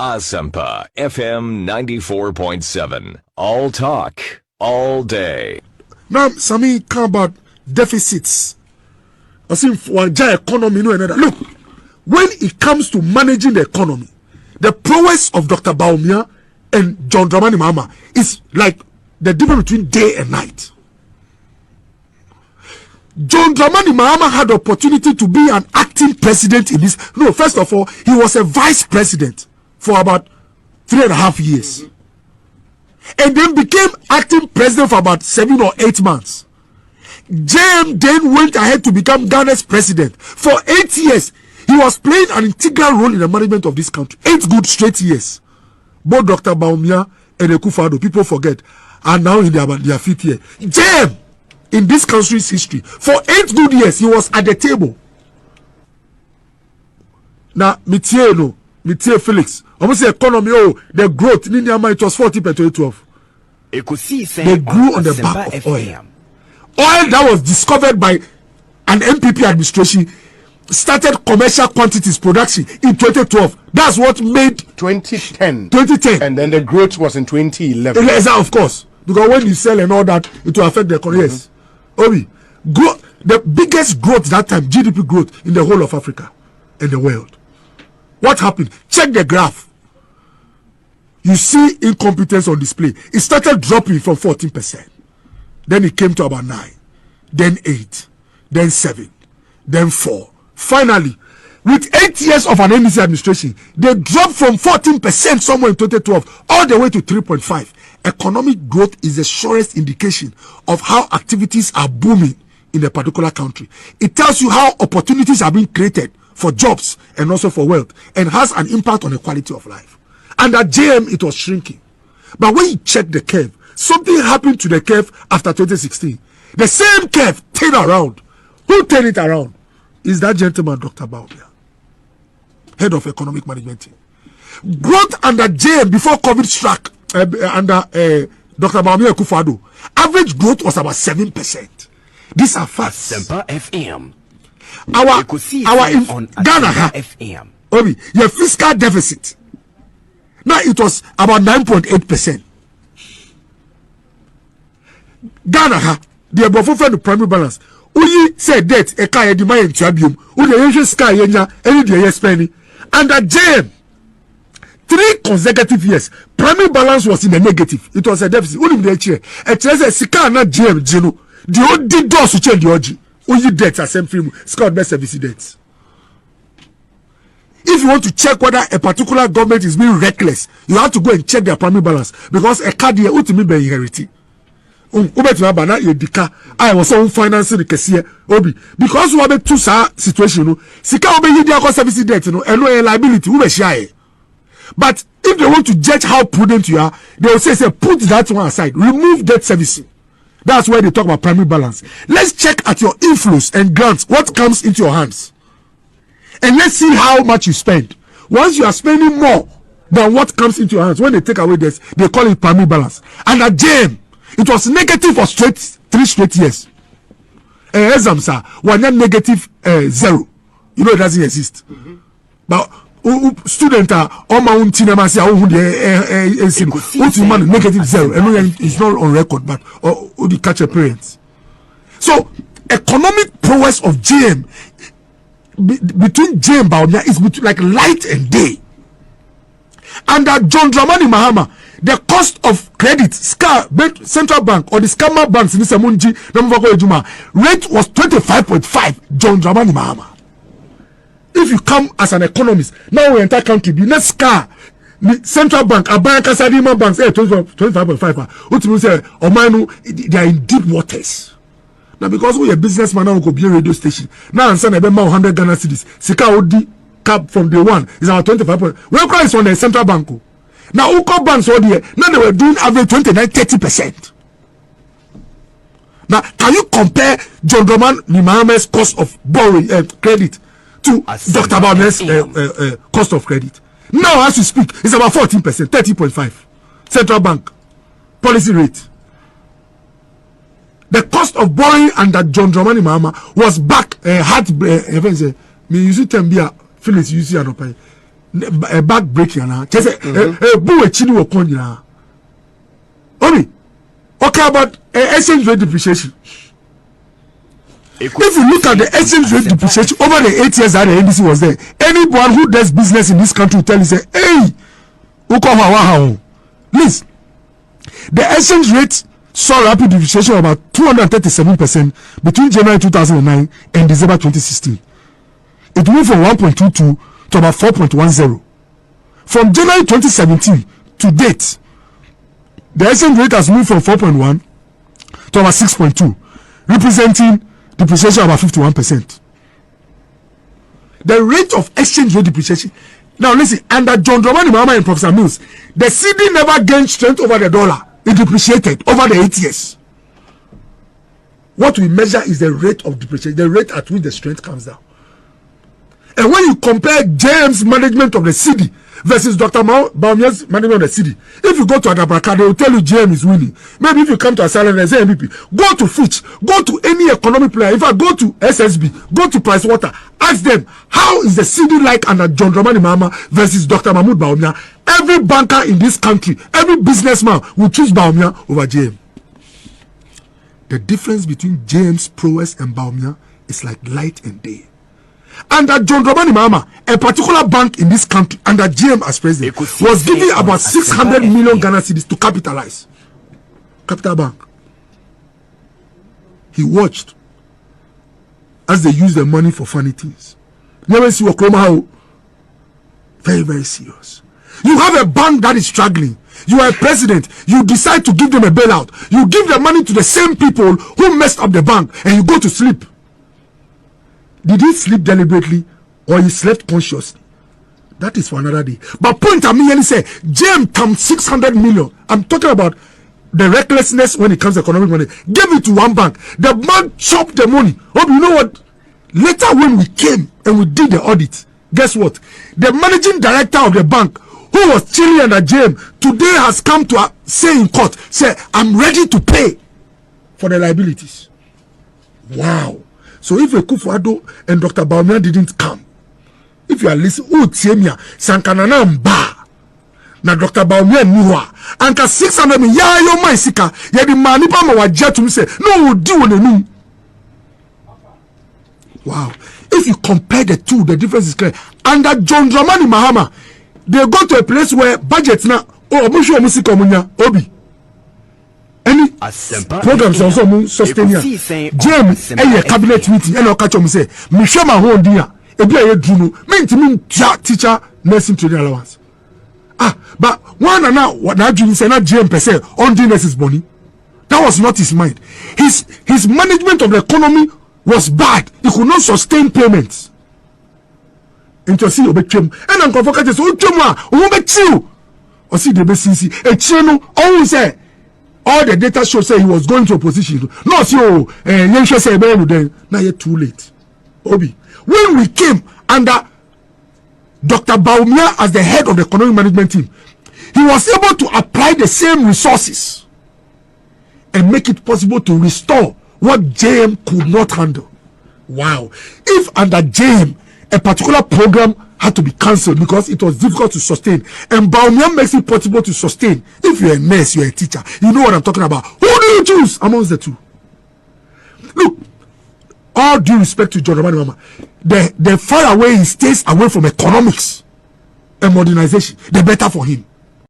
Asampa FM 94.7. All talk, all day. Now, Sami, come about deficits. I see Wanja economy, no another. Look, when it comes to managing the economy, the prowess of Dr. Bawumia and John Dramani Mahama is like the difference between day and night. John Dramani Mahama had the opportunity to be an acting president in this. No, first of all, he was a vice president for about 3.5 years. And then became acting president for about 7 or 8 months. JM then went ahead to become Ghana's president. For 8 years, he was playing an integral role in the management of this country. 8 good straight years. Both Dr. Bawumia and Akufo-Addo, people forget, are now in their 5th year. JM, in this country's history, for 8 good years, he was at the table. Now, Mitie Felix, almost the economy, the growth in India, it was 40 per 2012. They grew on the back of oil. Oil that was discovered by an MPP administration started commercial quantities production in 2012. That's what made 2010. And then the growth was in 2011. Of course. Because when you sell and all that, it will affect the economy. Yes. Obi, the biggest growth that time, GDP growth in the whole of Africa and the world. What happened? Check the graph. You see incompetence on display. It started dropping from 14%. Then it came to about 9. Then 8. Then 7. Then 4. Finally, with 8 years of an NDC administration, they dropped from 14% somewhere in 2012 all the way to 3.5. Economic growth is the surest indication of how activities are booming in a particular country. It tells you how opportunities are being created for jobs and also for wealth, and has an impact on the quality of life. And at JM, it was shrinking. But when you check the curve, something happened to the curve after 2016. The same curve turned around. Who turned it around? Is that gentleman, Dr. Bawumia, head of economic management team. Growth under JM before COVID struck, under Dr. Bawumia Akufo-Addo, average growth was about 7%. These are facts. Asampa FM. Our in Ghana, Obi, your fiscal deficit. Now it was about 9.8%. Ghana, the above the primary balance. Uyi said debt a kaya demand in Trabium, Uyi sky yenya, any day spending. And at JM, 3 consecutive years, primary balance was in the negative. It was a deficit. Unim the chair. It says a sika na JM Geno. The old did doors to change the OG. Uyi debts are same film, Scott best service debts. If you want to check whether a particular government is being reckless, you have to go and check their primary balance, because a card here ultimately be inherited. I was on financing the cashier Obi, because we have a 2 situation. Sika obe yidi service debt, and no liability. But if they want to judge how prudent you are, they will say put that one aside, remove debt servicing. That's where they talk about primary balance. Let's check at your inflows and grants, what comes into your hands. And let's see how much you spend. Once you are spending more than what comes into your hands, when they take away this, they call it primary balance. And at JM, it was negative for 3 straight years. Exams are one negative 0. You know it doesn't exist. But student are on my own cinema say negative 0. And it's not on record, but the catch appearance. So economic prowess of JM between JM and Bawumia is between like light and day. Under John Dramani Mahama, the cost of credit, central bank or the scammer banks in this Munji rate was 25.5. John Dramani Mahama. If you come as an economist, now we enter country, the next car, the central bank, a bank, a Sadima banks, 25.5. What you say, they are in deep waters. Now, because we are businessman, now we could be a radio station. Now, I'm saying about 100 Ghana cedis. Sika Odi cap from day one is about 25. Where price on the central bank? Now, Okoe banks all there. Now they were doing average 29-30%. Now, can you compare John Dramani Mahama's cost of borrowing credit to Dr. Bawumia's cost of credit? Now, as we speak, it's about 14%, 30.5. Central bank policy rate. The cost of borrowing under John Dramani Mahama was back. Me use it Phyllis use it back breaking na. Just bu e chini wo kon nyina. Obi. Okay, about exchange rate depreciation. If you look at the exchange rate depreciation over the 8 years that the NDC was there, anyone who does business in this country will tell you, say, hey, please, the exchange rate saw rapid depreciation of about 237% between January 2009 and December 2016. It moved from 1.22 to about 4.10. From January 2017 to date, the exchange rate has moved from 4.1 to about 6.2, representing depreciation of about 51%. The rate of exchange rate depreciation. Now listen, under John Dramani Mahama and Professor Mills, the CD never gained strength over the dollar. It depreciated over the 8 years. What we measure is the rate of depreciation, the rate at which the strength comes down. And when you compare James' management of the CD versus Dr. Bawumia's management of the CD, if you go to Adabraka, they will tell you GM is winning. Maybe if you come to Asylum and say MVP, go to Fitch, go to any economic player. If I go to SSB, go to Pricewater, ask them, how is the CD like under John Dramani Mahama versus Dr. Mahmoud Bawumia? Every banker in this country, every businessman will choose Bawumia over JM. The difference between James' prowess and Bawumia is like light and day. Under John Dramani Mahama, a particular bank in this country, under GM as president, was giving about 600 million Ghana cedis to capitalize. Capital Bank. He watched as they used the money for funny things. Never see Oklahoma. Very, very serious. You have a bank that is struggling. You are a president. You decide to give them a bailout. You give the money to the same people who messed up the bank, and you go to sleep. Did he sleep deliberately or he slept consciously? That is for another day. But point I merely say, James come 600 million. I'm talking about the recklessness when it comes to economic money. Gave it to one bank. The bank chopped the money. Oh, you know what? Later when we came and we did the audit, guess what? The managing director of the bank, who was chilling under James, today has come to say in court, say, I'm ready to pay for the liabilities. Wow. So if Akufo-Addo and Dr. Bawumia didn't come, if you are listening, Sankanana Mba, na Dr. Bawumia Niwa, anka 600 million, yo maisika, ya di manipa mawaja to me say, no, we'll do one. Wow. If you compare the two, the difference is clear. Under John Dramani Mahama, they go to a place where budgets now, oh, I'm sure musika munya, obi. Any programs also sustain here. James, a cabinet meeting, and I'll catch them say, Mishama hold dia, a be a druno, mean teacher, nursing training allowance. But one and now, what now Jim said, not GM per se, on the nurses' money. That was not his mind. His management of the economy was bad. He could not sustain payments. Into see obetwem, and I'm convocated so twemwa, obetiu. Or see the best CC, a channel, always say. All the data show say he was going to opposition. No, so say then now you're too late. Obi, when we came under Dr. Bawumia as the head of the economic management team, he was able to apply the same resources and make it possible to restore what JM could not handle. Wow. If under JM a particular program had to be cancelled because it was difficult to sustain, and Bawumia makes it possible to sustain. If you're a nurse, you're a teacher, you know what I'm talking about. Who do you choose amongst the two? Look, all due respect to John Dramani Mahama, the far away he stays away from economics and modernization, the better for him.